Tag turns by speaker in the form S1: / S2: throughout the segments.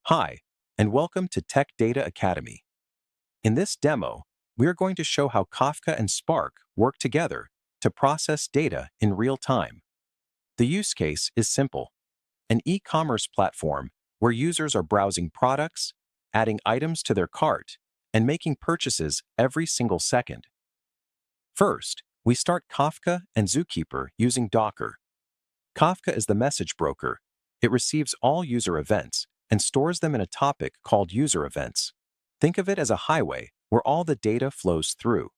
S1: Hi, and welcome to TechData-Academy. In this demo, we are going to show how Kafka and Spark work together to process data in real time. The use case is simple: an e-commerce platform where users are browsing products, adding items to their cart, and making purchases every single second. First, we start Kafka and Zookeeper using Docker. Kafka is the message broker. It receives all user events and stores them in a topic called user events. Think of it as a highway where all the data flows through.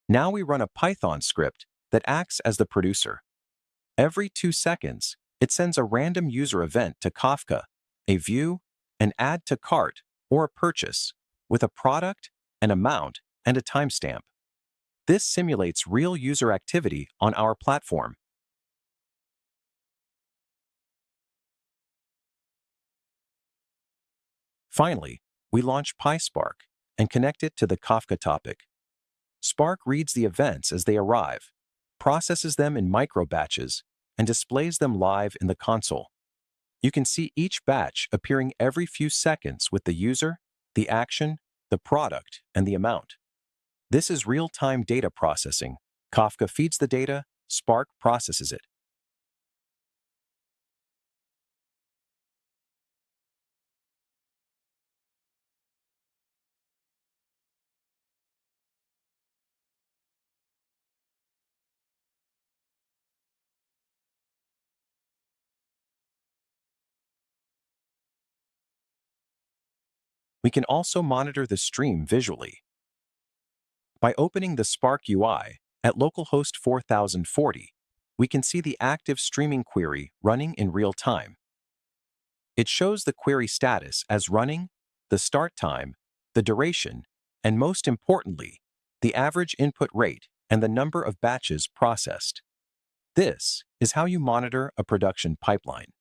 S1: Now we run a Python script that acts as the producer. Every 2 seconds, it sends a random user event to Kafka, a view, an add to cart, or a purchase, with a product, an amount, and a timestamp. This simulates real user activity on our platform. Finally, we launch PySpark and connect it to the Kafka topic. Spark reads the events as they arrive, processes them in micro batches, and displays them live in the console. You can see each batch appearing every few seconds with the user, the action, the product, and the amount. This is real-time data processing. Kafka feeds the data, Spark processes it. We can also monitor the stream visually. By opening the Spark UI at localhost 4040, we can see the active streaming query running in real time. It shows the query status as running, the start time, the duration, and most importantly, the average input rate and the number of batches processed. This is how you monitor a production pipeline.